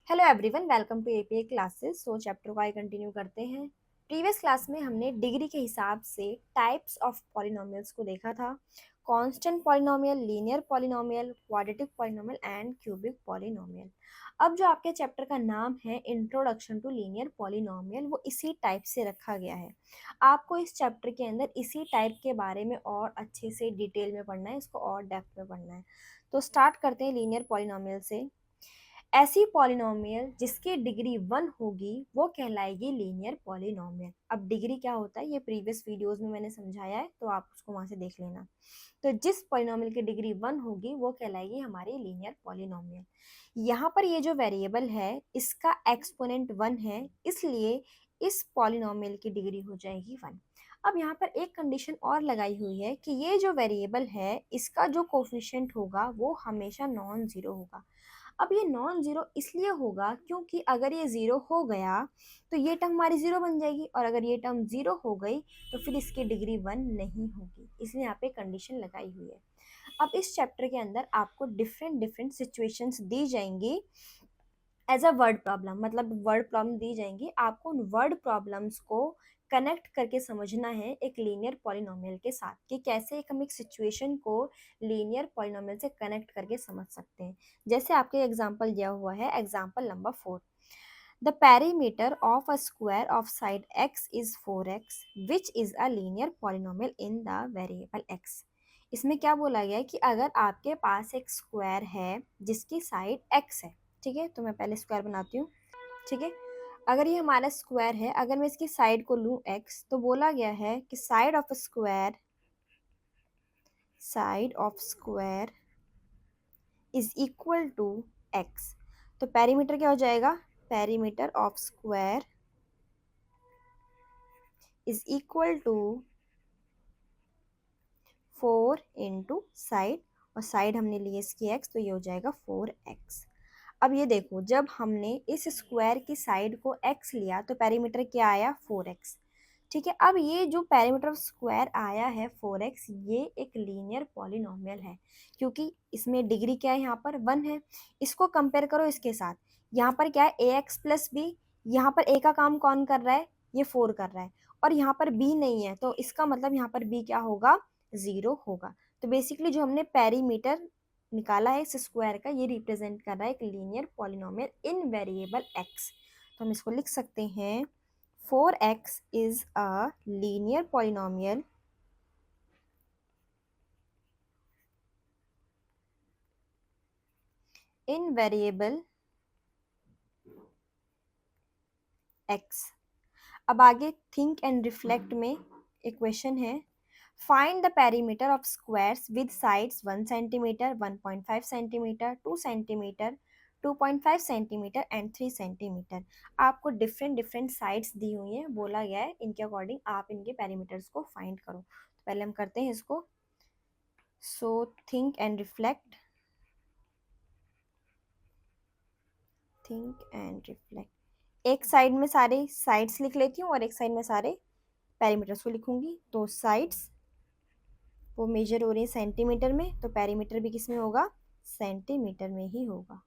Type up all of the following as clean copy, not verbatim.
Hello everyone, welcome to APA classes. So chapter को आगे continue करते हैं। प्रीवियस क्लास में हमने डिग्री के हिसाब से टाइप्स ऑफ पॉलिनोमियल्स को देखा था। Constant polynomial, linear polynomial, quadratic polynomial and cubic polynomial. अब जो आपके चैप्टर का नाम है इंट्रोडक्शन टू लीनियर पॉलिनोमियल, वो इसी टाइप से रखा गया है। आपको इस चैप्टर के अंदर इसी टाइप के बारे में और अच्छे से डिटेल में पढ़ना है, इसको और डेप्थ में पढ़ना है। तो स्टार्ट करते हैं लीनियर पॉलिनोमियल से। ऐसी पॉलिनोमियल जिसकी डिग्री 1 होगी वो कहलाएगी लीनियर पॉलिनोमियल। अब डिग्री क्या होता है ये प्रीवियस वीडियोस में मैंने समझाया है, तो आप उसको वहां से देख लेना। तो जिस पॉलिनोमियल की डिग्री 1 होगी वो कहलाएगी हमारी लीनियर पॉलिनोमियल। यहाँ पर ये जो वेरिएबल है इसका एक्सपोनेंट 1 है, इसलिए इस पॉलिनोमियल की डिग्री हो जाएगी 1। अब यहाँ पर एक कंडीशन और लगाई हुई है कि ये जो वेरिएबल है इसका जो कोफिशिएंट होगा वो हमेशा नॉन जीरो होगा। अब ये नॉन जीरो इसलिए होगा क्योंकि अगर ये जीरो हो गया तो ये टर्म हमारी जीरो बन जाएगी, और अगर ये टर्म जीरो हो गई तो फिर इसकी डिग्री 1 नहीं होगी, इसलिए यहाँ पे कंडीशन लगाई हुई है। अब इस चैप्टर के अंदर आपको डिफरेंट डिफरेंट सिचुएशंस दी जाएंगी एज अ वर्ड प्रॉब्लम, मतलब वर्ड प्रॉब्लम दी जाएंगी। आपको उन वर्ड प्रॉब्लम्स को कनेक्ट करके समझना है एक लीनियर पॉलिनोमियल के साथ, कि कैसे हम एक सिचुएशन को लीनियर पॉलिनोमियल से कनेक्ट करके समझ सकते हैं। जैसे आपके एग्जांपल दिया हुआ है, example number 4। The perimeter of a square of side x is 4x which is a linear polynomial in the variable x। इसमें क्या बोला गया है कि अगर आपके पास एक स्क्वायर है जिसकी साइड x है, ठीक है, तो मैं पहले स्क्वायर बनाती हूँ। ठीक है, अगर ये हमारा स्क्वायर है, अगर मैं इसकी साइड को लूँ x, तो बोला गया है कि side of square is equal to x। तो पेरीमीटर क्या हो जाएगा, perimeter of square is equal to 4 into side, और साइड हमने ली इसकी x, तो ये हो जाएगा 4x। अब ये देखो, जब हमने इस स्क्वायर की साइड को x लिया तो पेरीमीटर क्या आया, 4x। ठीक है, अब ये जो पेरीमीटर ऑफ स्क्वायर आया है 4x, ये एक लीनियर पॉलिनोमियल है क्योंकि इसमें डिग्री क्या है, यहाँ पर 1 है। इसको कंपेयर करो इसके साथ, यहाँ पर क्या है, ax प्लस बी। यहाँ पर a का काम कौन कर रहा है, ये 4 कर रहा है, और यहाँ पर b नहीं है, तो इसका मतलब यहाँ पर b क्या होगा, 0 होगा। तो बेसिकली जो हमने पेरीमीटर निकाला है इस स्क्वायर का, ये रिप्रेजेंट कर रहा है एक लीनियर पॉलिनोमियल इन वेरिएबल x। तो हम इसको लिख सकते हैं 4x is a linear polynomial in variable x। अब आगे थिंक एंड रिफ्लेक्ट में एक क्वेश्चन है, find the perimeter of squares with sides 1 centimetre, 1.5 centimetre, 2 centimetre, 2.5 centimetre and 3 centimetre. आपको डिफरेंट डिफरेंट साइड्स दी हुई हैं, बोला गया है इनके अकॉर्डिंग आप इनके पेरीमीटर्स को फाइंड करो। तो पहले हम करते हैं इसको। So think and reflect, think and reflect. एक साइड में सारे साइड्स लिख लेती हूँ और एक साइड में सारे पेरीमीटर्स को लिखूंगी। तो साइड्स वो मेजर हो रही है सेंटीमीटर में, तो पेरीमीटर भी किस में होगा, सेंटीमीटर में ही होगा।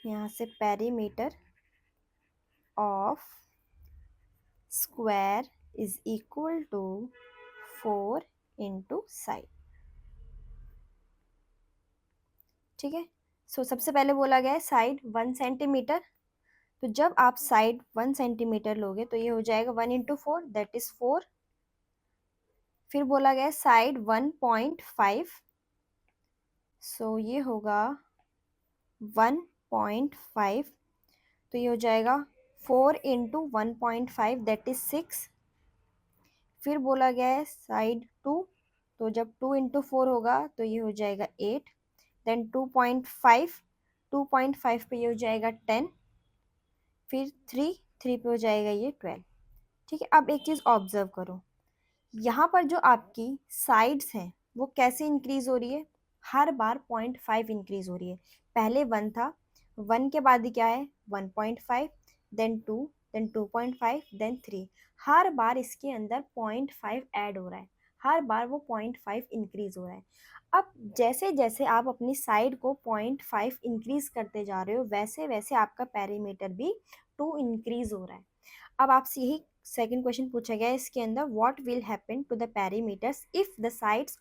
यहाँ से perimeter of square is equal to 4 into side. ठीक है, सो सबसे पहले बोला गया है साइड 1 सेंटीमीटर, तो जब आप साइड 1 सेंटीमीटर लोगे तो ये हो जाएगा 1 इंटू 4, दैट इज 4। फिर बोला गया है साइड 1.5, सो ये होगा 1.5, तो ये हो जाएगा 4 इंटू 1.5, दैट इज 6। फिर बोला गया है साइड 2, तो जब 2 इंटू 4 होगा तो ये हो जाएगा 8। देन 2.5, 2.5 पे ये हो जाएगा 10। फिर 3, 3 पे हो जाएगा ये 12। ठीक है, अब एक चीज़ ऑब्जर्व करो, यहाँ पर जो आपकी साइड्स हैं वो कैसे इंक्रीज हो रही है, हर बार 0.5 इंक्रीज हो रही है। पहले 1 था, 1 के बाद ही क्या है 1.5, देन 2, देन 2.5, देन 3। हर बार इसके अंदर 0.5 ऐड हो रहा है, हर बार वो 0.5 इंक्रीज हो रहा है। अब जैसे जैसे आप अपनी साइड को 0.5 इंक्रीज करते जा रहे हो, वैसे वैसे आपका पेरीमीटर भी 2 इंक्रीज हो रहा है। अब आपसे यही सेकंड क्वेश्चन पूछा गया है इसके अंदर, what will happen to the perimeters if the sides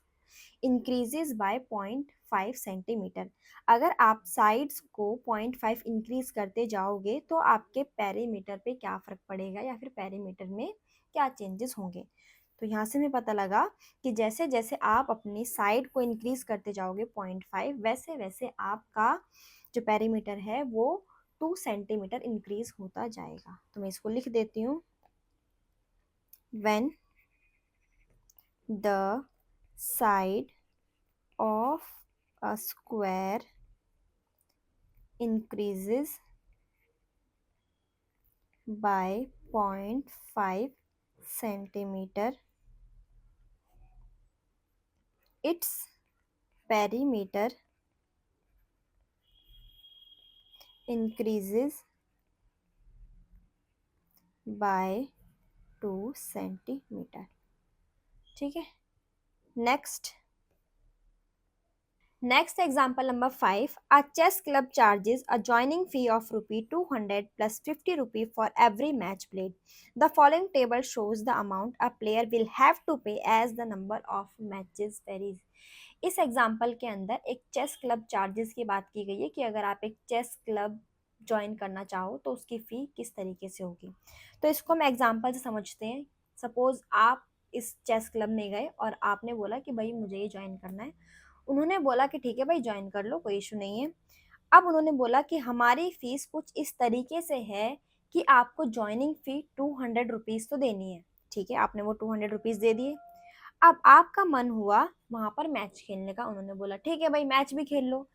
increases by 0.5 centimetre. अगर आप साइड्स को 0.5 इंक्रीज करते जाओगे तो आपके पेरीमीटर पे क्या फर्क पड़ेगा, या फिर पेरीमीटर में क्या चेंजेस होंगे। तो यहाँ से हमें पता लगा कि जैसे जैसे आप अपनी साइड को इंक्रीज करते जाओगे 0.5, वैसे वैसे आपका जो पेरीमीटर है वो 2 सेंटीमीटर इंक्रीज होता जाएगा। तो मैं इसको लिख देती हूँ, when the side of a square increases by 0.5 centimeter, its perimeter increases by 2 centimetre. ठीक है, next example number 5. A chess club charges a joining fee of rupee 200 plus 50 rupee for every match played. The following table shows the amount a player will have to pay as the number of matches varies. इस example के अंदर एक chess club charges की बात की गई है कि अगर आप एक चेस क्लब ज्वाइन करना चाहो तो उसकी फ़ी किस तरीके से होगी। तो इसको हम एग्जाम्पल से समझते हैं। सपोज़ आप इस चेस क्लब में गए और आपने बोला कि भाई मुझे ये ज्वाइन करना है। उन्होंने बोला कि ठीक है भाई ज्वाइन कर लो, कोई इशू नहीं है। अब उन्होंने बोला कि हमारी फीस कुछ इस तरीके से है कि आपको ज्वाइनिंग फ़ी 200 रुपीज़ तो देनी है। ठीक है, आपने वो 200 रुपीज़ दे दिए। अब आपका मन हुआ वहां पर मैच खेलने का। उन्होंने बोला ठीक है भाई मैच भी खेल लो,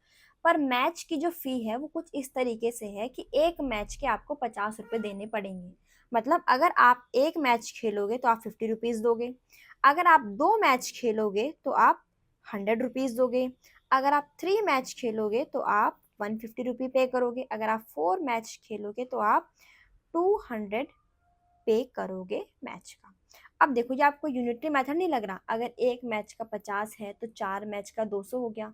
पर मैच की जो फी है वो कुछ इस तरीके से है कि एक मैच के आपको 50 रुपये देने पड़ेंगे। मतलब अगर आप एक मैच खेलोगे तो आप 50 रुपीज़ दोगे, अगर आप 2 मैच खेलोगे तो आप 100 रुपीज़ दोगे, अगर आप 3 मैच खेलोगे तो आप 150 रुपी पे करोगे, अगर आप 4 मैच खेलोगे तो आप 200 पे करोगे मैच का। अब देखो ये आपको यूनिटरी मेथड नहीं लग रहा, अगर एक मैच का 50 है तो 4 मैच का 200 हो गया।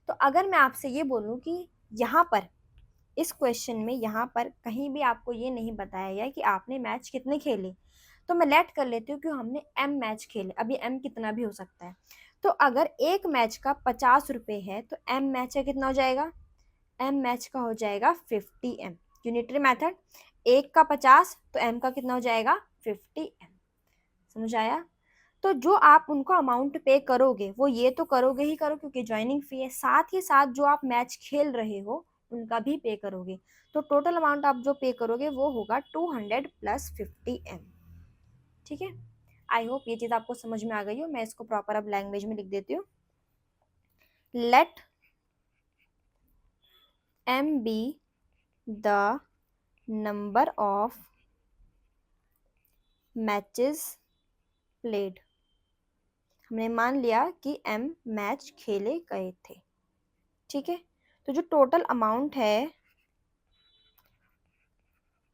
तो अगर मैं आपसे ये बोलूँ कि यहाँ पर इस क्वेश्चन में यहाँ पर कहीं भी आपको ये नहीं बताया गया कि आपने मैच कितने खेले, तो मैं लेट कर लेती हूँ कि हमने m मैच खेले। अब ये m कितना भी हो सकता है। तो अगर एक मैच का 50 रुपये है तो m मैच का कितना हो जाएगा, m मैच का हो जाएगा 50m। यूनिटरी मेथड, एक का 50 तो m का कितना हो जाएगा 50m। समझ आया। तो जो आप उनको अमाउंट पे करोगे वो ये तो करोगे ही करो क्योंकि ज्वाइनिंग फी है, साथ ही साथ जो आप मैच खेल रहे हो उनका भी पे करोगे। तो टोटल अमाउंट आप जो पे करोगे वो होगा 200 प्लस 50m। ठीक है, आई होप ये चीज़ आपको समझ में आ गई हो। मैं इसको प्रॉपर अब लैंग्वेज में लिख देती हूँ। Let m be the number of matches played. हमने मान लिया कि m मैच खेले गए थे। ठीक है, तो जो टोटल अमाउंट है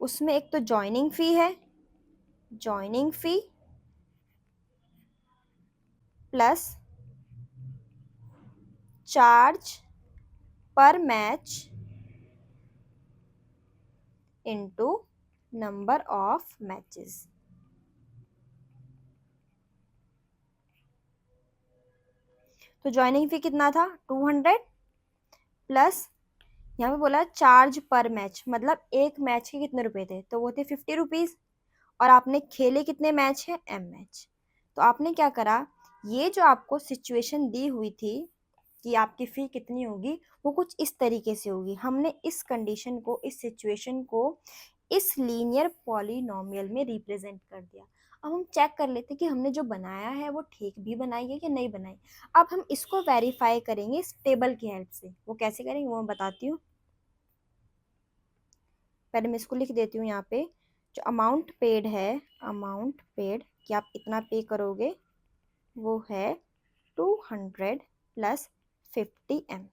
उसमें एक तो ज्वाइनिंग फी है, ज्वाइनिंग फी प्लस चार्ज पर match into number of matches. तो ज्वाइनिंग फी कितना था 200 प्लस यहाँ पे बोला चार्ज पर मैच, मतलब एक मैच के कितने रुपए थे, तो वो थे 50 रुपीज़। और आपने खेले कितने मैच है m मैच। तो आपने क्या करा, ये जो आपको सिचुएशन दी हुई थी कि आपकी फ़ी कितनी होगी वो कुछ इस तरीके से होगी। हमने इस कंडीशन को, इस सिचुएशन को इस लीनियर पॉलिनोमियल में रिप्रेजेंट कर दिया। अब हम चेक कर लेते कि हमने जो बनाया है वो ठीक भी बनाई है कि नहीं बनाई। अब हम इसको वेरीफाई करेंगे इस टेबल की हेल्प से। वो कैसे करेंगे वो मैं बताती हूँ। पहले मैं इसको लिख देती हूँ यहाँ पे। जो अमाउंट पेड है, अमाउंट पेड कि आप इतना पे करोगे वो है 200 प्लस 50m।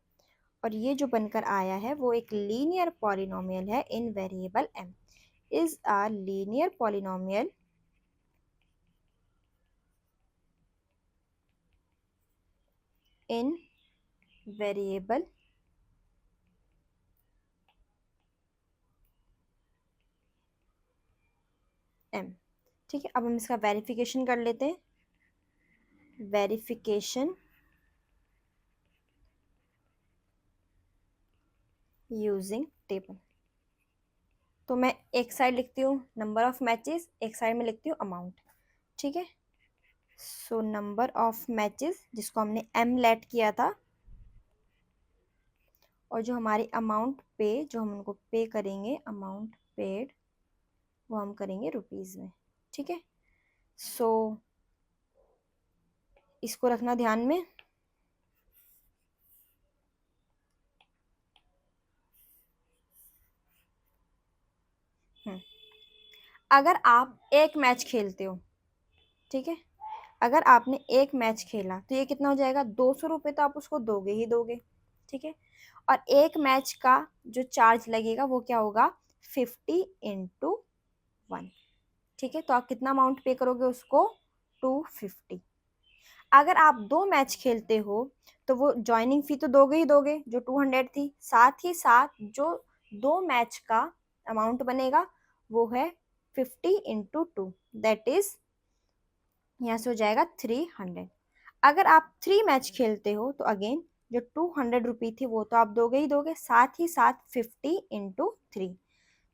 और ये जो बनकर आया है वो एक लीनियर पॉलिनोमियल है इन variable m। is a linear polynomial in variable m। ठीक है, अब हम इसका वेरिफिकेशन कर लेते हैं। Verification using table. तो मैं एक साइड लिखती हूँ नंबर ऑफ मैचेस, एक साइड में लिखती हूँ अमाउंट। ठीक है, सो नंबर ऑफ मैचेस जिसको हमने m लेट किया था, और जो हमारी अमाउंट पे, जो हम उनको पे करेंगे, अमाउंट पेड, वो हम करेंगे रुपीज़ में। ठीक है, सो इसको रखना ध्यान में। अगर आप एक मैच खेलते हो, ठीक है, अगर आपने एक मैच खेला तो ये कितना हो जाएगा, 200 रुपये तो आप उसको दोगे ही दोगे। ठीक है, और एक मैच का जो चार्ज लगेगा वो क्या होगा, 50 × 1। ठीक है, तो आप कितना अमाउंट पे करोगे उसको, 250। अगर आप 2 मैच खेलते हो तो वो ज्वाइनिंग फी तो दोगे ही दोगे जो 200 थी, साथ ही साथ जो 2 मैच का अमाउंट बनेगा वो है 50 × 2, दैट इज यहाँ से हो जाएगा 300। अगर आप 3 मैच खेलते हो तो अगेन जो 200 रुपी थी वो तो आप दोगे ही दोगे, साथ ही साथ 50 × 3,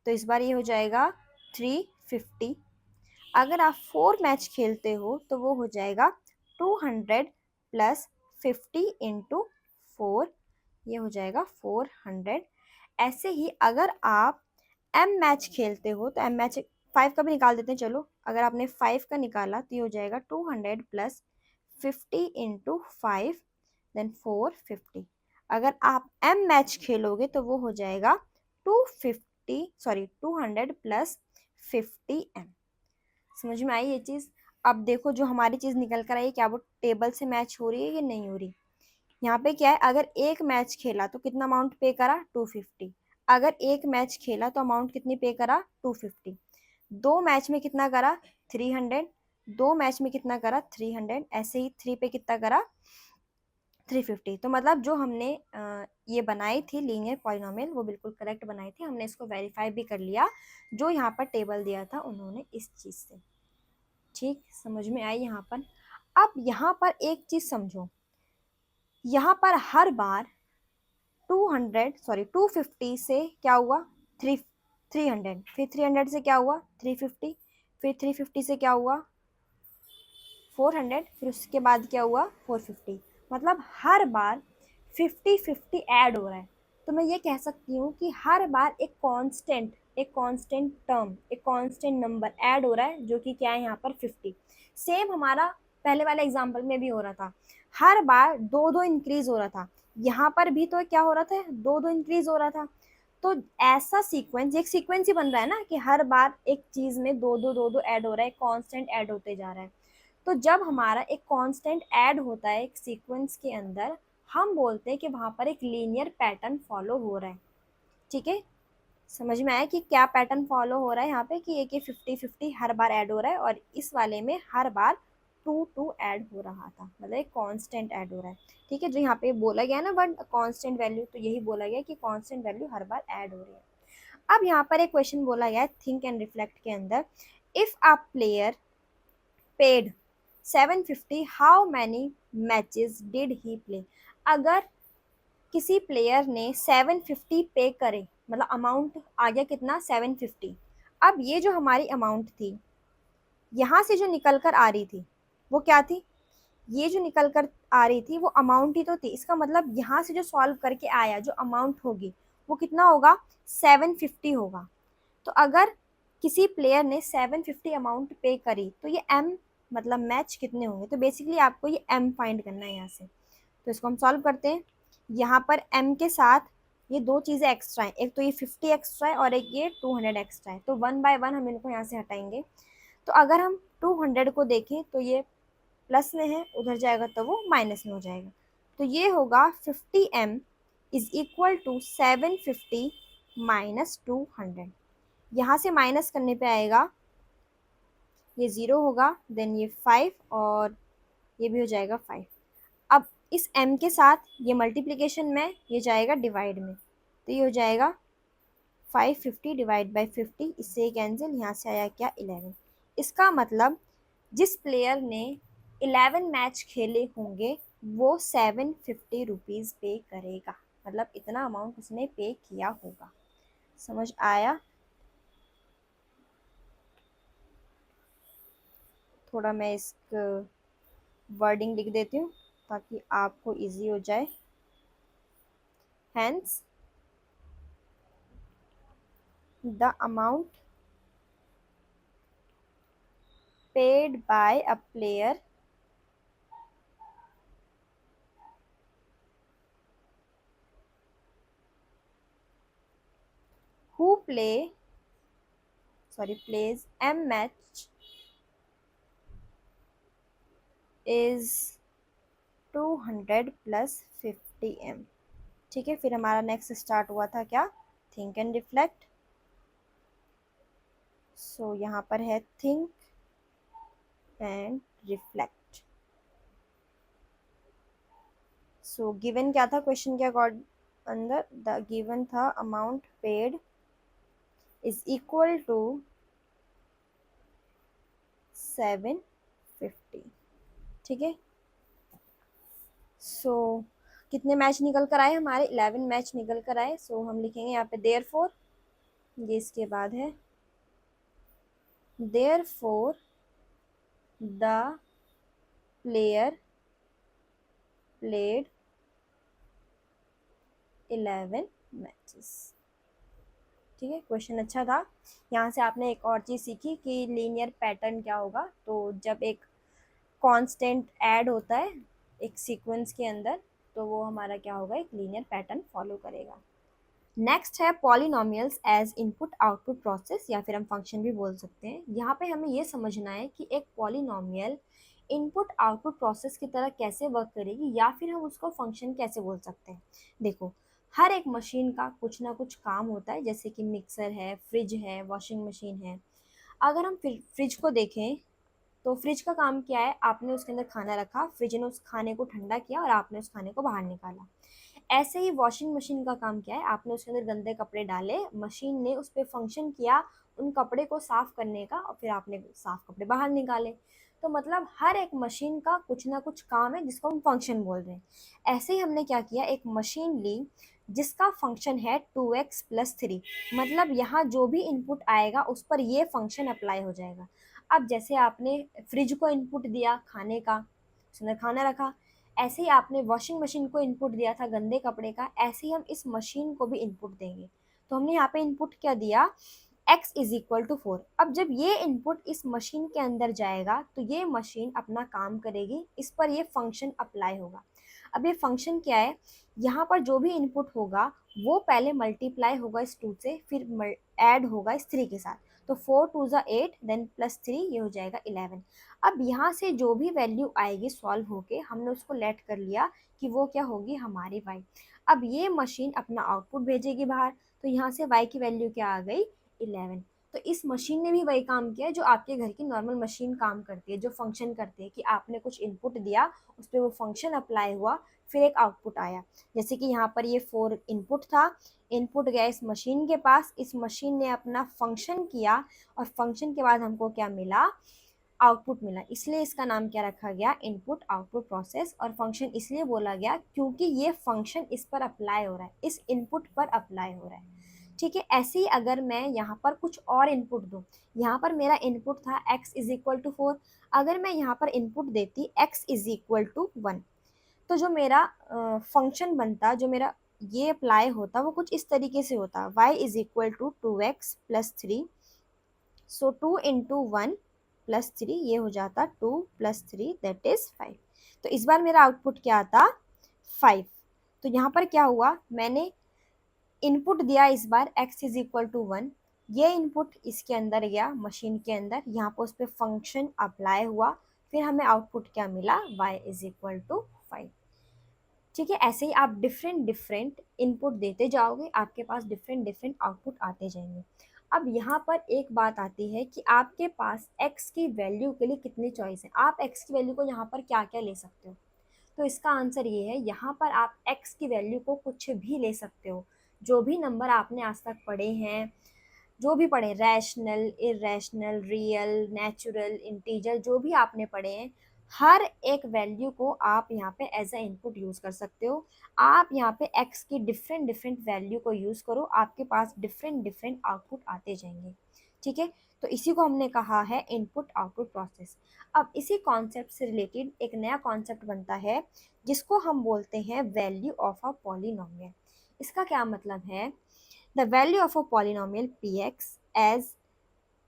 तो इस बार ये हो जाएगा 350। अगर आप 4 मैच खेलते हो तो वो हो जाएगा 200 प्लस 50 × 4, ये हो जाएगा 400। ऐसे ही अगर आप m मैच खेलते हो तो m मैच 5 का भी निकाल देते हैं, चलो अगर आपने 5 का निकाला तो ये हो जाएगा 200 प्लस 50 × 5 देन 450। अगर आप m मैच खेलोगे तो वो हो जाएगा 200 प्लस 50m। समझ में आई ये चीज़। अब देखो जो हमारी चीज़ निकल कर आई, क्या वो टेबल से मैच हो रही है या नहीं हो रही। यहाँ पे क्या है, अगर एक मैच खेला तो कितना अमाउंट पे करा, 250। अगर एक मैच खेला तो अमाउंट कितनी पे करा, 250। 2 मैच में कितना करा, 300। 2 मैच में कितना करा, 300। ऐसे ही 3 पे कितना करा, 350। तो मतलब जो हमने ये बनाई थी लीनियर पॉलिनोमियल वो बिल्कुल करेक्ट बनाई थी, हमने इसको वेरीफाई भी कर लिया जो यहाँ पर टेबल दिया था उन्होंने इस चीज़ से। ठीक, समझ में आई यहाँ पर। अब यहाँ पर एक चीज़ समझो, यहाँ पर हर बार 250 से क्या हुआ, 300, फिर 300 से क्या हुआ, 350, फिर 350 से क्या हुआ, 400, फिर उसके बाद क्या हुआ, 450। मतलब हर बार 50-50 ऐड हो रहा है। तो मैं ये कह सकती हूँ कि हर बार एक कांस्टेंट टर्म, एक कांस्टेंट नंबर ऐड हो रहा है जो कि क्या है यहाँ पर 50। सेम हमारा पहले वाले एग्जाम्पल में भी हो रहा था, हर बार 2-2 इंक्रीज हो रहा था। यहाँ पर भी तो क्या हो रहा था, 2-2 इंक्रीज हो रहा था। तो ऐसा सीक्वेंस, एक सीक्वेंस ही बन रहा है ना कि हर बार एक चीज में 2-2 ऐड हो रहा है, कांस्टेंट ऐड होते जा रहा है। तो जब हमारा एक कांस्टेंट ऐड होता है एक सीक्वेंस के अंदर, हम बोलते हैं कि वहां पर एक लीनियर पैटर्न फॉलो हो रहा है। ठीक है, समझ में आया कि क्या पैटर्न फॉलो हो रहा है यहाँ पे, कि एक 50-50 हर बार ऐड हो रहा है, और इस वाले में हर बार 2-2 ऐड हो रहा था, मतलब एक कांस्टेंट ऐड हो रहा है। ठीक है, जो यहाँ पे बोला गया ना वर्ड कांस्टेंट वैल्यू, तो यही बोला गया कि कांस्टेंट वैल्यू हर बार ऐड हो रही है। अब यहाँ पर एक क्वेश्चन बोला गया है थिंक एंड रिफ्लेक्ट के अंदर, if a player paid 750 how many matches did he play. अगर किसी प्लेयर ने 750 पे करे, मतलब अमाउंट आ गया कितना, 750। अब ये जो हमारी अमाउंट थी यहाँ से जो निकल कर आ रही थी वो क्या थी, ये जो निकल कर आ रही थी वो अमाउंट ही तो थी। इसका मतलब यहाँ से जो सॉल्व करके आया जो अमाउंट होगी वो कितना होगा, 750 होगा। तो अगर किसी प्लेयर ने 750 अमाउंट पे करी तो ये m मतलब मैच कितने होंगे, तो बेसिकली आपको ये m फाइंड करना है यहाँ से। तो इसको हम सॉल्व करते हैं। यहाँ पर m के साथ ये दो चीज़ें एक्स्ट्रा हैं, एक तो ये 50 एक्स्ट्रा है और एक ये 200 एक्स्ट्रा है, तो 1 बाय 1 हम इनको यहाँ से हटाएंगे। तो अगर हम 200 को देखें तो ये प्लस में है, उधर जाएगा तो वो माइनस में हो जाएगा। तो ये होगा 50m is equal to 750 minus 200। यहाँ से माइनस करने पे आएगा, ये 0 होगा, देन ये 5 और ये भी हो जाएगा 5। अब इस m के साथ ये मल्टीप्लिकेशन में, ये जाएगा डिवाइड में, तो ये हो जाएगा 550 डिवाइड बाई 50, इससे ये कैंसिल, यहाँ से आया क्या 11। इसका मतलब जिस प्लेयर ने 11 मैच खेले होंगे वो 750 रुपीज़ पे करेगा, मतलब इतना अमाउंट उसने पे किया होगा। समझ आया? थोड़ा मैं इसका वर्डिंग लिख देती हूँ ताकि आपको इजी हो जाए। Hence, the amount paid by a player who plays M match is 200 plus 50M। ठीक है, फिर हमारा नेक्स्ट स्टार्ट हुआ था क्या, थिंक एंड रिफ्लेक्ट। सो यहाँ पर है think and reflect. So given क्या था क्वेश्चन के अकॉर्डिंग, अंदर द गिवन था amount paid is equal to 750। ठीक है, सो कितने मैच निकल कर आए हमारे, 11 मैच निकल कर आए। सो हम लिखेंगे यहाँ पे देयरफॉर, ये इसके बाद है, therefore the player played 11 matches. ठीक है, क्वेश्चन अच्छा था। यहाँ से आपने एक और चीज़ सीखी कि लीनियर पैटर्न क्या होगा। तो जब एक कांस्टेंट ऐड होता है एक सीक्वेंस के अंदर, तो वो हमारा क्या होगा, एक लीनियर पैटर्न फॉलो करेगा। नेक्स्ट है polynomials as input output process, या फिर हम फंक्शन भी बोल सकते हैं। यहाँ पे हमें ये समझना है कि एक पॉलिनोमियल इनपुट आउटपुट प्रोसेस की तरह कैसे वर्क करेगी, या फिर हम उसको फंक्शन कैसे बोल सकते हैं। देखो, हर एक मशीन का कुछ ना कुछ काम होता है, जैसे कि मिक्सर है, फ्रिज है, वॉशिंग मशीन है। अगर हम फ्रिज को देखें तो फ्रिज का काम क्या है, आपने उसके अंदर खाना रखा, फ्रिज ने उस खाने को ठंडा किया और आपने उस खाने को बाहर निकाला। ऐसे ही वॉशिंग मशीन का काम क्या है, आपने उसके अंदर गंदे कपड़े डाले, मशीन ने उस पर फंक्शन किया उन कपड़े को साफ करने का, और फिर आपने साफ कपड़े बाहर निकाले। तो मतलब हर एक मशीन का कुछ ना कुछ काम है जिसको हम फंक्शन बोल रहे हैं। ऐसे ही हमने क्या किया, एक मशीन ली जिसका फंक्शन है 2x+3, मतलब यहाँ जो भी इनपुट आएगा उस पर ये फंक्शन अप्लाई हो जाएगा। अब जैसे आपने फ्रिज को इनपुट दिया खाने का, उसने खाना रखा, ऐसे ही आपने वॉशिंग मशीन को इनपुट दिया था गंदे कपड़े का, ऐसे ही हम इस मशीन को भी इनपुट देंगे। तो हमने यहाँ पे इनपुट क्या दिया, x इज इक्वल टू 4। अब जब ये इनपुट इस मशीन के अंदर जाएगा तो ये मशीन अपना काम करेगी, इस पर ये फंक्शन अप्लाई होगा। अब ये फंक्शन क्या है, यहाँ पर जो भी इनपुट होगा वो पहले मल्टीप्लाई होगा इस 2 से, फिर ऐड होगा इस 3 के साथ। तो 4 2 ज़ा 8, देन +3, ये हो जाएगा 11। अब यहाँ से जो भी वैल्यू आएगी सॉल्व होके, हमने उसको लेट कर लिया कि वो क्या होगी, हमारी y। अब ये मशीन अपना आउटपुट भेजेगी बाहर, तो यहाँ से y की वैल्यू क्या आ गई, 11। तो इस मशीन ने भी वही काम किया जो आपके घर की नॉर्मल मशीन काम करती है, जो फंक्शन करती है कि आपने कुछ इनपुट दिया, उस पर वो फंक्शन अप्लाई हुआ, फिर एक आउटपुट आया। जैसे कि यहाँ पर ये 4 इनपुट था, इनपुट गया इस मशीन के पास, इस मशीन ने अपना फंक्शन किया, और फंक्शन के बाद हमको क्या मिला, आउटपुट मिला। इसलिए इसका नाम क्या रखा गया, इनपुट आउटपुट प्रोसेस। और फंक्शन इसलिए बोला गया क्योंकि ये फंक्शन इस पर अप्लाई हो रहा है, इस इनपुट पर अप्लाई हो रहा है। ठीक है, ऐसे ही अगर मैं यहाँ पर कुछ और इनपुट दूँ, यहाँ पर मेरा इनपुट था x इज इक्वल टू 4, अगर मैं यहाँ पर इनपुट देती x इज इक्वल टू 1, तो जो मेरा फंक्शन बनता, जो मेरा ये अप्लाई होता, वो कुछ इस तरीके से होता, y is equal to 2x+3। So 2 into 1+3, ये हो जाता 2+3 दैट इज 5। तो इस बार मेरा आउटपुट क्या आता, 5। तो यहाँ पर क्या हुआ, मैंने इनपुट दिया इस बार x इज इक्वल टू 1, ये इनपुट इसके अंदर गया मशीन के अंदर, यहाँ पर उस पर फंक्शन अप्लाई हुआ, फिर हमें आउटपुट क्या मिला, y इज इक्वल टू 5। ठीक है, ऐसे ही आप डिफरेंट डिफरेंट इनपुट देते जाओगे, आपके पास डिफरेंट डिफरेंट आउटपुट आते जाएंगे। अब यहाँ पर एक बात आती है कि आपके पास x की वैल्यू के लिए कितनी चॉइस है, आप x की वैल्यू को यहाँ पर क्या क्या ले सकते हो। तो इसका आंसर ये है, यहाँ पर आप x की वैल्यू को कुछ भी ले सकते हो। जो भी नंबर आपने आज तक पढ़े हैं, जो भी पढ़े, rational, irrational, real, natural, integer, जो भी आपने पढ़े हैं, हर एक वैल्यू को आप यहाँ पे एज अ इनपुट यूज़ कर सकते हो। आप यहाँ पे x की डिफरेंट डिफरेंट वैल्यू को यूज़ करो, आपके पास डिफरेंट डिफरेंट आउटपुट आते जाएंगे। ठीक है, तो इसी को हमने कहा है इनपुट आउटपुट प्रोसेस। अब इसी कॉन्सेप्ट से रिलेटेड एक नया कॉन्सेप्ट बनता है जिसको हम बोलते हैं वैल्यू ऑफ अ पॉलिनोमियल। इसका क्या मतलब है, the value of a polynomial px as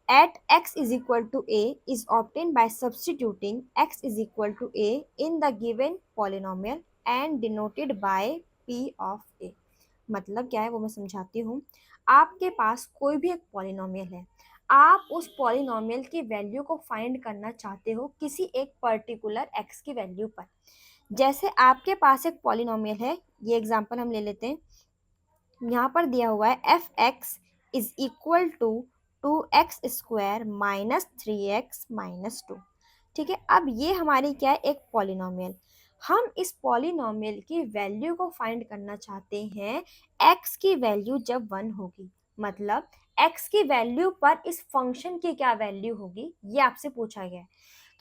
at x is equal to a is obtained by substituting x is equal to a in the given polynomial and denoted by p of a। मतलब क्या है वो मैं समझाती हूँ। आपके पास कोई भी एक पॉलिनोमियल है, आप उस पॉलिनोमियल की वैल्यू को फाइंड करना चाहते हो किसी एक पर्टिकुलर x की वैल्यू पर। जैसे आपके पास एक पॉलिनोमियल है, ये एग्जांपल हम ले लेते हैं। यहाँ पर दिया हुआ है f x is equal to 2x² minus 3x-2। ठीक है, अब ये हमारी क्या है, एक पॉलिनोमियल। हम इस पॉलिनोमियल की वैल्यू को फाइंड करना चाहते हैं x की वैल्यू जब 1 होगी, मतलब x की वैल्यू पर इस फंक्शन की क्या वैल्यू होगी, ये आपसे पूछा गया है।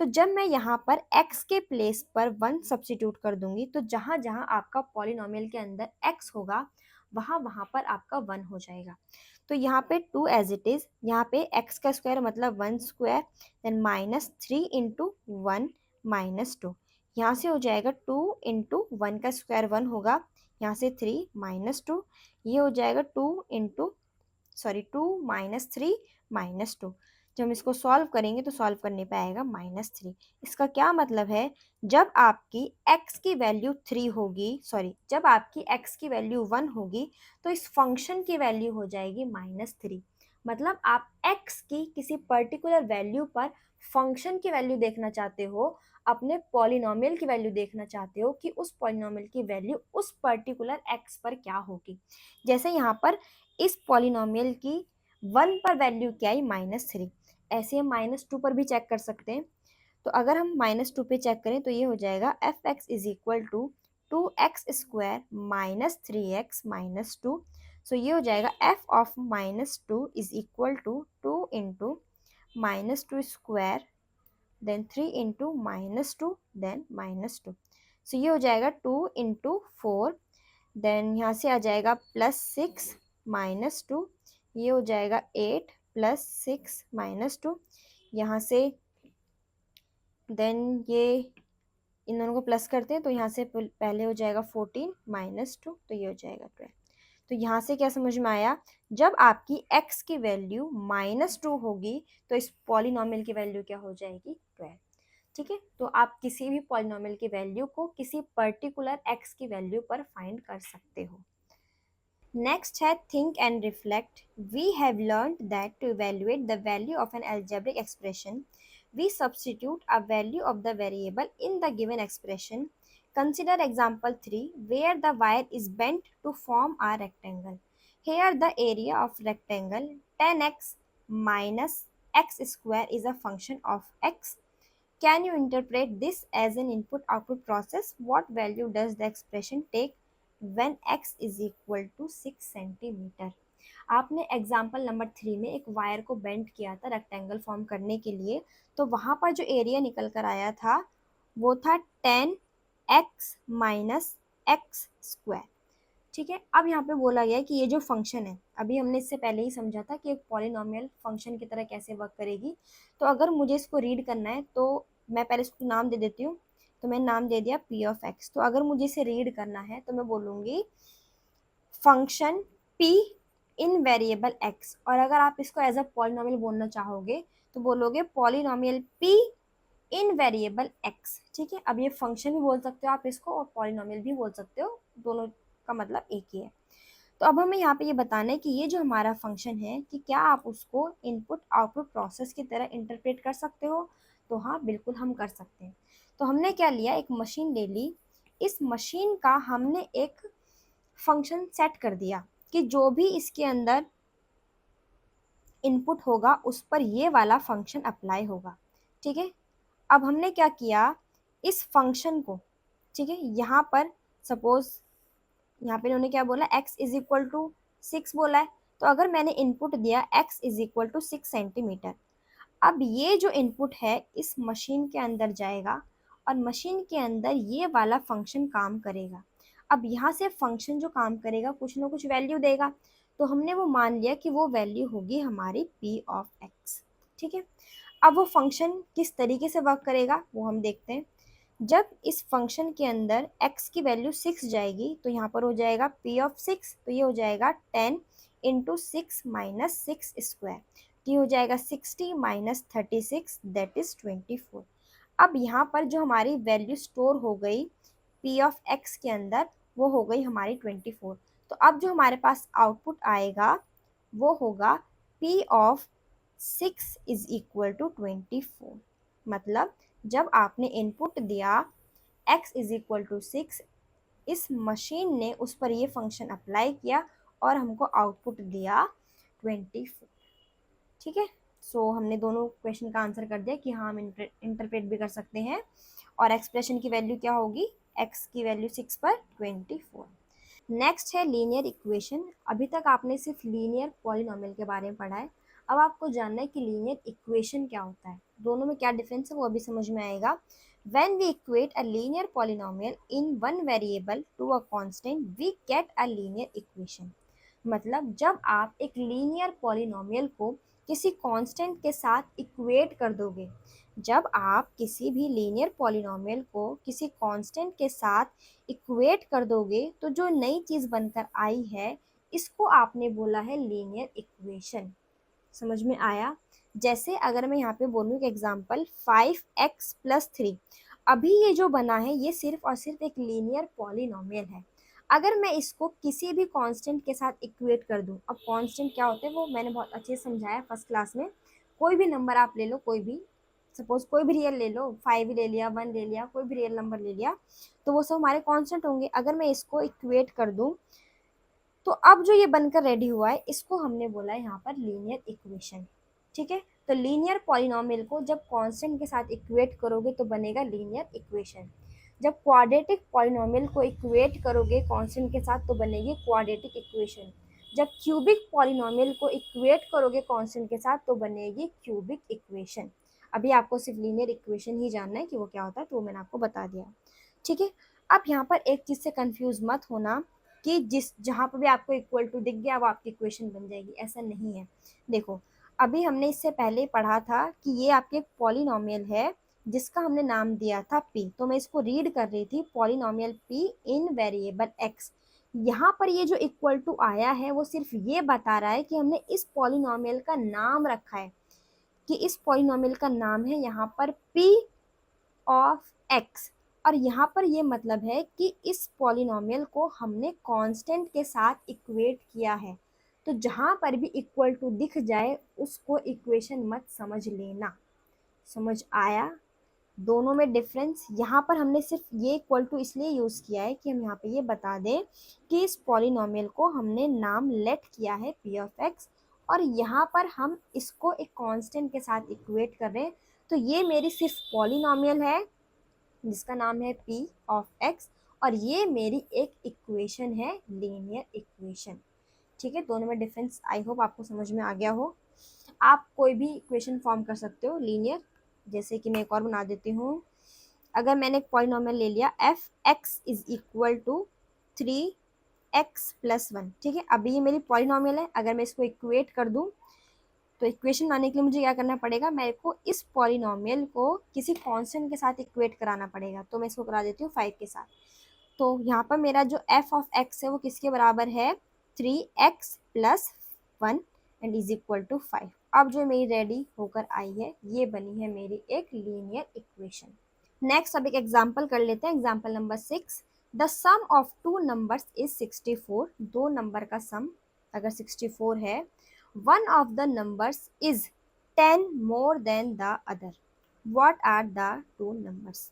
तो जब मैं यहाँ पर x के प्लेस पर 1 सब्स्टिट्यूट कर दूंगी, तो जहाँ जहाँ आपका पॉलिनोमियल के अंदर x होगा वहाँ वहाँ पर आपका 1 हो जाएगा। तो यहाँ पे 2 एज इट इज, यहाँ पे x का स्क्वायर मतलब 1 square, then minus 3 into 1 minus 2। यहाँ से हो जाएगा 2 इंटू 1 का स्क्वायर 1 होगा, यहाँ से 3 माइनस 2, ये हो जाएगा 2 माइनस 3 माइनस 2। जब हम इसको सॉल्व करेंगे तो सॉल्व करने पे आएगा -3। इसका क्या मतलब है, जब आपकी x की वैल्यू 3 होगी, सॉरी, जब आपकी x की वैल्यू 1 होगी तो इस फंक्शन की वैल्यू हो जाएगी -3। मतलब आप x की किसी पर्टिकुलर वैल्यू पर फंक्शन की वैल्यू देखना चाहते हो, अपने पॉलिनोमियल की वैल्यू देखना चाहते हो कि उस पॉलिनोमियल की वैल्यू उस पर्टिकुलर x पर क्या होगी। जैसे यहाँ पर इस पॉलिनोमियल की 1 पर वैल्यू क्या आई, -3। ऐसे हम -2 पर भी चेक कर सकते हैं। तो अगर हम -2 पे चेक करें तो ये हो जाएगा f x is equal to 2x² minus 3x-2। So ये हो जाएगा f of -2 is equal to 2 into -2 square, then 3 into -2, then -2। So ये हो जाएगा 2 इंटू 4, देन यहाँ से आ जाएगा +6 -2, ये हो जाएगा 8 +6 -2, यहाँ से देन ये इन दोनों को प्लस करते हैं तो यहाँ से पहले हो जाएगा 14 -2, तो ये हो जाएगा 12। तो यहाँ से क्या समझ में आया, जब आपकी x की वैल्यू -2 होगी तो इस पॉलिनोमियल की वैल्यू क्या हो जाएगी, 12। ठीक है, तो आप किसी भी पॉलिनोमियल की वैल्यू को किसी पर्टिकुलर x की वैल्यू पर फाइंड कर सकते हो। नेक्स्ट है think and reflect. We have learned that to evaluate the value of an algebraic expression we substitute a value of the variable in the given expression. Consider example 3 where the wire is bent to form a rectangle. Here the area of rectangle 10x minus x square is a function of x. Can you interpret this as an input-output process? What value does the expression take when x is equal to 6 centimeter? आपने example number 3 में एक wire को bend किया था rectangle form करने के लिए, तो वहाँ पर जो एरिया निकल कर आया था वो था 10x माइनस एक्स स्क्वायर। ठीक है, अब यहाँ पे बोला गया है कि ये जो फंक्शन है, अभी हमने इससे पहले ही समझा था कि एक पॉलिनोमियल फंक्शन की तरह कैसे वर्क करेगी। तो अगर मुझे इसको रीड करना है तो मैं पहले इसको नाम दे देती हूँ। तो मैंने नाम दे दिया p ऑफ x। तो अगर मुझे इसे रीड करना है तो मैं बोलूँगी फंक्शन p इन वेरिएबल x। और अगर आप इसको एज अ पॉलिनोमियल बोलना चाहोगे तो बोलोगे पॉलिनोमियल p इन वेरिएबल x। ठीक है, अब ये फंक्शन भी बोल सकते हो आप इसको और पॉलिनोमियल भी बोल सकते हो, दोनों का मतलब एक ही है। तो अब हमें यहाँ पे ये बताना है कि ये जो हमारा फंक्शन है कि क्या आप उसको इनपुट आउटपुट प्रोसेस की तरह इंटरप्रेट कर सकते हो। तो हाँ, बिल्कुल हम कर सकते हैं। तो हमने क्या लिया, एक मशीन ले ली। इस मशीन का हमने एक फंक्शन सेट कर दिया कि जो भी इसके अंदर इनपुट होगा उस पर ये वाला फंक्शन अप्लाई होगा। ठीक है, अब हमने क्या किया, इस फंक्शन को, ठीक है, यहाँ पर सपोज यहाँ पे इन्होंने क्या बोला, x इज इक्वल टू 6 बोला है, तो अगर मैंने इनपुट दिया x is equal to 6 centimetre, अब ये जो इनपुट है इस मशीन के अंदर जाएगा और मशीन के अंदर ये वाला फंक्शन काम करेगा। अब यहाँ से फंक्शन जो काम करेगा कुछ ना कुछ वैल्यू देगा, तो हमने वो मान लिया कि वो वैल्यू होगी हमारी p ऑफ x। ठीक है, अब वो फंक्शन किस तरीके से वर्क करेगा वो हम देखते हैं। जब इस फंक्शन के अंदर x की वैल्यू 6 जाएगी तो यहाँ पर हो जाएगा p ऑफ 6, तो ये हो जाएगा 10 इंटू 6 माइनस 6 स्क्वायर, ये हो जाएगा 60 माइनस 36 दैट इज 24। अब यहाँ पर जो हमारी वैल्यू स्टोर हो गई p ऑफ x के अंदर वो हो गई हमारी 24। तो अब जो हमारे पास आउटपुट आएगा वो होगा p of 6 is equal to 24। मतलब जब आपने इनपुट दिया x इज इक्वल टू 6, इस मशीन ने उस पर ये फंक्शन अप्लाई किया और हमको आउटपुट दिया 24। ठीक है, सो हमने दोनों क्वेश्चन का आंसर कर दिया कि हाँ हम इंटरप्रेट भी कर सकते हैं और एक्सप्रेशन की वैल्यू क्या होगी, x की वैल्यू 6 पर 24। नेक्स्ट है लीनियर इक्वेशन। अभी तक आपने सिर्फ लीनियर पॉलिनोमियल के बारे में पढ़ा है, अब आपको जानना है कि लीनियर इक्वेशन क्या होता है, दोनों में क्या डिफरेंस है वो अभी समझ में आएगा। When we equate a linear polynomial in one variable to a constant, we get a linear equation। मतलब जब आप एक लीनियर पॉलिनोमियल को किसी कांस्टेंट के साथ इक्वेट कर दोगे, जब आप किसी भी लीनियर पॉलिनोमियल को किसी कांस्टेंट के साथ इक्वेट कर दोगे तो जो नई चीज़ बनकर आई है इसको आपने बोला है लीनियर इक्वेशन। समझ में आया? जैसे अगर मैं यहाँ पे बोलूँ कि एग्जाम्पल 5x प्लस 3, अभी ये जो बना है ये सिर्फ और सिर्फ एक लीनियर पॉलिनोमियल है। अगर मैं इसको किसी भी कांस्टेंट के साथ इक्वेट कर दूं, अब कांस्टेंट क्या होते हैं वो मैंने बहुत अच्छे से समझाया फर्स्ट क्लास में। कोई भी नंबर आप ले लो, कोई भी, सपोज कोई भी रियल ले लो, 5 ले लिया, 1 ले लिया, कोई भी रियल नंबर ले लिया, तो वो सब हमारे कांस्टेंट होंगे। अगर मैं इसको इक्वेट कर दूं तो अब जो ये बनकर रेडी हुआ है इसको हमने बोला है यहाँ पर लीनियर इक्वेशन। ठीक है, तो लीनियर पॉलिनोमियल को जब कांस्टेंट के साथ इक्वेट करोगे तो बनेगा लीनियर इक्वेशन। जब क्वाड्रेटिक पॉलिनोमियल को इक्वेट करोगे कांस्टेंट के साथ तो बनेगी क्वाड्रेटिक इक्वेशन। जब क्यूबिक पॉलिनोमियल को इक्वेट करोगे कांस्टेंट के साथ तो बनेगी क्यूबिक इक्वेशन। अभी आपको सिर्फ लीनियर इक्वेशन ही जानना है कि वो क्या होता है, तो मैंने आपको बता दिया। ठीक है, अब यहाँ पर एक चीज़ से कंफ्यूज मत होना कि जिस जहाँ पर भी आपको इक्वल टू दिख गया वो आपकी इक्वेशन बन जाएगी, ऐसा नहीं है। देखो, अभी हमने इससे पहले पढ़ा था कि ये आपके एक पॉलिनोमियल है जिसका हमने नाम दिया था p, तो मैं इसको रीड कर रही थी, पॉलिनोमियल p इन वेरिएबल x। यहाँ पर ये जो इक्वल टू आया है वो सिर्फ ये बता रहा है कि हमने इस पॉलिनोमियल का नाम रखा है, कि इस पॉलिनोमियल का नाम है यहाँ पर p ऑफ x, और यहाँ पर ये मतलब है कि इस पॉलिनोमियल को हमने कांस्टेंट के साथ इक्वेट किया है। तो जहाँ पर भी इक्वल टू दिख जाए उसको इक्वेशन मत समझ लेना। समझ आया? दोनों में डिफरेंस, यहाँ पर हमने सिर्फ ये इक्वल टू इसलिए यूज़ किया है कि हम यहाँ पे ये बता दें कि इस पॉलिनोमियल को हमने नाम लेट किया है p ऑफ x, और यहाँ पर हम इसको एक कांस्टेंट के साथ इक्वेट कर रहे हैं। तो ये मेरी सिर्फ पॉलिनोमियल है जिसका नाम है p ऑफ x, और ये मेरी एक इक्वेशन है लीनियर इक्वेशन। ठीक है, दोनों में डिफरेंस आई होप आपको समझ में आ गया हो। आप कोई भी इक्वेशन फॉर्म कर सकते हो लीनियर, जैसे कि मैं एक और बना देती हूँ। अगर मैंने एक पॉलिनोमियल ले लिया f x is equal to 3x plus 1, ठीक है, अभी ये मेरी पॉलिनोमियल है। अगर मैं इसको इक्वेट कर दूँ तो इक्वेशन बनाने के लिए मुझे क्या करना पड़ेगा, मेरे को इस पॉलिनोमियल को किसी कांस्टेंट के साथ इक्वेट कराना पड़ेगा। तो मैं इसको करा देती हूँ 5 के साथ। तो यहाँ पर मेरा जो f ऑफ x है वो किसके बराबर है, 3x plus 1 and is equal to 5। अब जो मेरी रेडी होकर आई है ये बनी है मेरी एक लीनियर इक्वेशन। नेक्स्ट अब एक एग्जाम्पल कर लेते हैं, example number 6। The sum of two numbers is 64। दो नंबर का सम अगर 64 है, one of the numbers is 10 more than the other, what are the two numbers.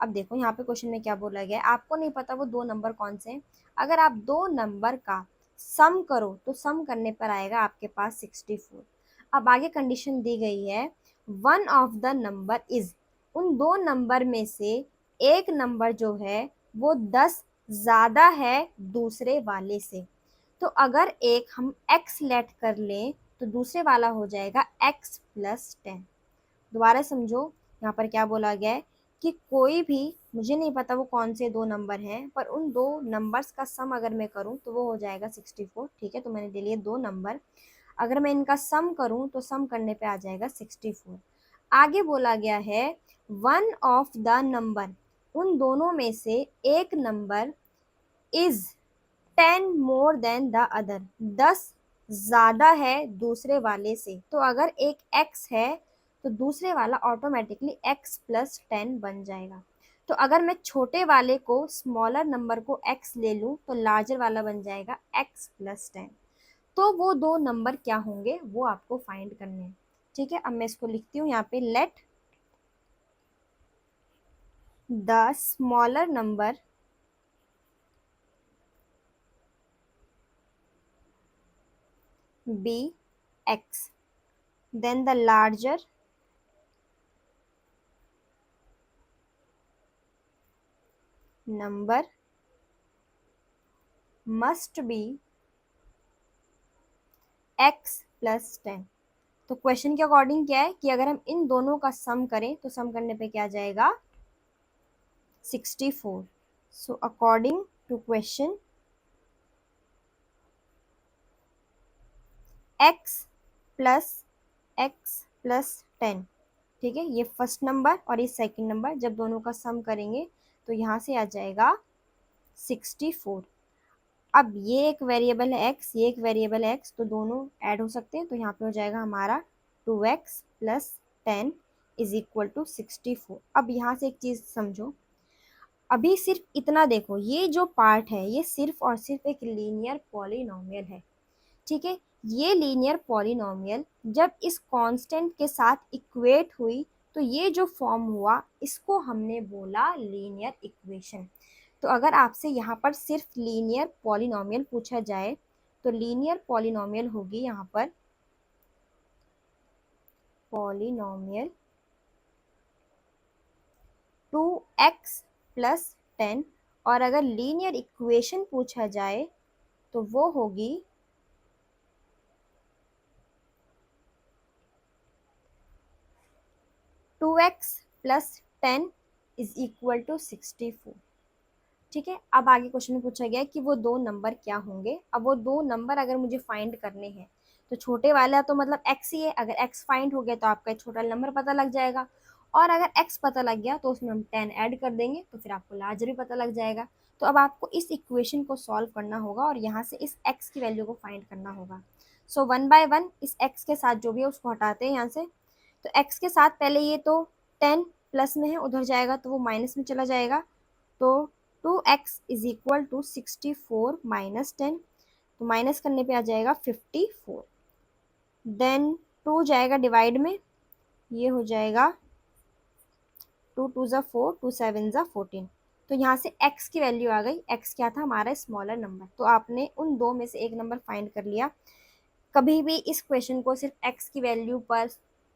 अब देखो यहाँ पे क्वेश्चन में क्या बोला गया है, आपको नहीं पता वो दो नंबर कौन से हैं। अगर आप दो नंबर का सम करो तो सम करने पर आएगा आपके पास 64। अब आगे कंडीशन दी गई है, one of the number is, उन दो नंबर में से एक नंबर जो है वो 10 ज्यादा है दूसरे वाले से। तो अगर एक हम x लेट कर लें तो दूसरे वाला हो जाएगा x प्लस 10। दोबारा समझो, यहाँ पर क्या बोला गया है कि कोई भी, मुझे नहीं पता वो कौन से दो नंबर हैं, पर उन दो नंबर्स का सम अगर मैं करूँ तो वो हो जाएगा 64। ठीक है, तो मैंने ले लिए दो नंबर, अगर मैं इनका सम करूँ तो सम करने पे आ जाएगा 64। आगे बोला गया है वन ऑफ द नंबर, उन दोनों में से एक number is 10 more than the other, 10 ज्यादा है दूसरे वाले से। तो अगर एक x है तो दूसरे वाला ऑटोमेटिकली x प्लस 10 बन जाएगा। तो अगर मैं छोटे वाले को, स्मॉलर नंबर को x ले लूं तो लार्जर वाला बन जाएगा x प्लस 10। तो वो दो नंबर क्या होंगे वो आपको फाइंड करने हैं। ठीक है, अब मैं इसको लिखती हूँ यहाँ पे, let the smaller number be x, then the larger number must be x plus 10। तो क्वेश्चन के अकॉर्डिंग क्या है कि अगर हम इन दोनों का सम करें तो सम करने पे क्या जाएगा 64। So according to question x plus 10। ठीक है, ये फर्स्ट नंबर और ये सेकंड नंबर जब दोनों का सम करेंगे तो यहाँ से आ जाएगा 64। अब ये एक वेरिएबल है x, ये एक वेरिएबल है x, तो दोनों ऐड हो सकते हैं। तो यहाँ पे हो जाएगा हमारा 2x plus 10 is equal to 64। अब यहाँ से एक चीज समझो, अभी सिर्फ इतना देखो, ये जो पार्ट है ये सिर्फ और सिर्फ एक लीनियर पॉलिनोमियल है। ठीक है, ये लीनियर पॉलिनोमियल जब इस कांस्टेंट के साथ इक्वेट हुई तो ये जो फॉर्म हुआ इसको हमने बोला लीनियर इक्वेशन। तो अगर आपसे यहाँ पर सिर्फ लीनियर पॉलिनोमियल पूछा जाए तो लीनियर पॉलिनोमियल होगी यहाँ पर पॉलिनोमियल 2x प्लस 10, और अगर लीनियर इक्वेशन पूछा जाए तो वो होगी 2x plus 10 is equal to 64। ठीक है, अब आगे क्वेश्चन में पूछा गया है कि वो दो नंबर क्या होंगे। अब वो दो नंबर अगर मुझे फाइंड करने हैं तो छोटे वाला तो मतलब x ही है, अगर x फाइंड हो गया तो आपका छोटा नंबर पता लग जाएगा, और अगर x पता लग गया तो उसमें हम 10 ऐड कर देंगे तो फिर आपको लार्जर भी पता लग जाएगा। तो अब आपको इस इक्वेशन को सॉल्व करना होगा और यहाँ से इस x की वैल्यू को फाइंड करना होगा। सो वन बाय वन इस x के साथ जो भी है उसको हटाते हैं यहाँ से। तो x के साथ पहले ये तो 10 प्लस में है, उधर जाएगा तो वो माइनस में चला जाएगा। तो 2x is equal to 64 minus 10, तो माइनस करने पे आ जाएगा 54। देन 2 जाएगा डिवाइड में, ये हो जाएगा 2 2 ज़ा 4, 2 7 ज़ा 14। तो यहाँ से x की वैल्यू आ गई, x क्या था हमारा स्मॉलर नंबर। तो आपने उन दो में से एक नंबर फाइंड कर लिया। कभी भी इस क्वेश्चन को सिर्फ x की वैल्यू पर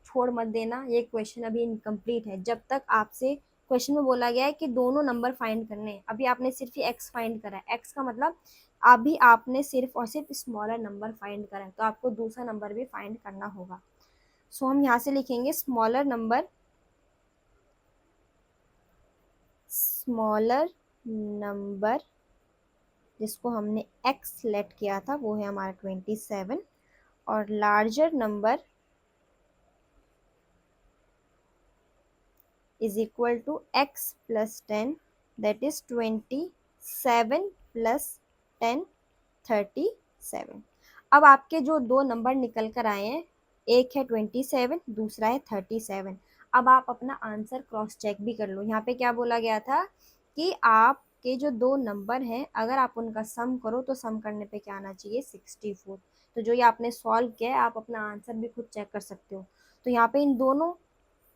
छोड़ मत देना, ये क्वेश्चन अभी इनकम्प्लीट है। जब तक आपसे क्वेश्चन में बोला गया है कि दोनों नंबर फाइंड करने हैं, अभी आपने सिर्फ ये x फाइंड करा है, x का मतलब अभी आपने सिर्फ और सिर्फ स्मॉलर नंबर फाइंड करा है, तो आपको दूसरा नंबर भी फाइंड करना होगा। सो हम यहाँ से लिखेंगे स्मॉलर नंबर जिसको हमने x सेलेक्ट किया था वो है हमारा 27, और larger number is equal to x plus 10, that is 27 plus 10 37। अब आपके जो दो नंबर निकल कर आए हैं, एक है 27, दूसरा है 37। अब आप अपना आंसर क्रॉस चेक भी कर लो। यहाँ पे क्या बोला गया था कि आपके जो दो नंबर हैं अगर आप उनका सम करो तो सम करने पे क्या आना चाहिए 64। तो जो ये आपने सॉल्व किया है आप अपना आंसर भी खुद चेक कर सकते हो। तो यहाँ पे इन दोनों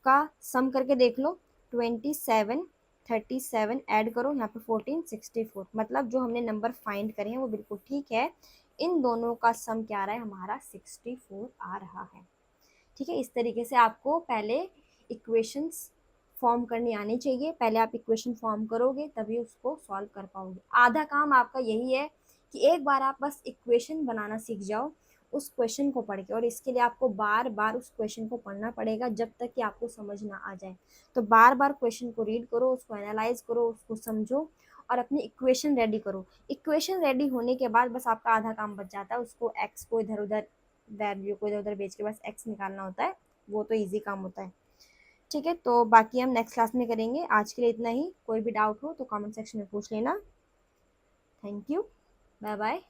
का सम करके देख लो, 27 37 ऐड करो, यहाँ पे 14 64, मतलब जो हमने नंबर फाइंड करे हैं वो बिल्कुल ठीक है। इन दोनों का सम क्या आ रहा है हमारा 64 आ रहा है। ठीक है, इस तरीके से आपको पहले इक्वेशंस फॉर्म करनी आनी चाहिए। पहले आप इक्वेशन फॉर्म करोगे तभी उसको सॉल्व कर पाओगे। आधा काम आपका यही है कि एक बार आप बस इक्वेशन बनाना सीख जाओ उस क्वेश्चन को पढ़ के, और इसके लिए आपको बार बार उस क्वेश्चन को पढ़ना पड़ेगा जब तक कि आपको समझ ना आ जाए। तो बार बार क्वेश्चन को रीड करो, उसको एनालाइज करो, उसको समझो और अपनी इक्वेशन रेडी करो। इक्वेशन रेडी होने के बाद बस आपका आधा काम बच जाता है, उसको एक्स को इधर उधर, वैल्यू को इधर उधर बेच के बस एक्स निकालना होता है। वो तो इजी काम होता है। ठीक है, तो बाकी हम नेक्स्ट क्लास में करेंगे। आज के लिए इतना ही। कोई भी डाउट हो तो कमेंट सेक्शन में पूछ लेना। Thank you, bye bye.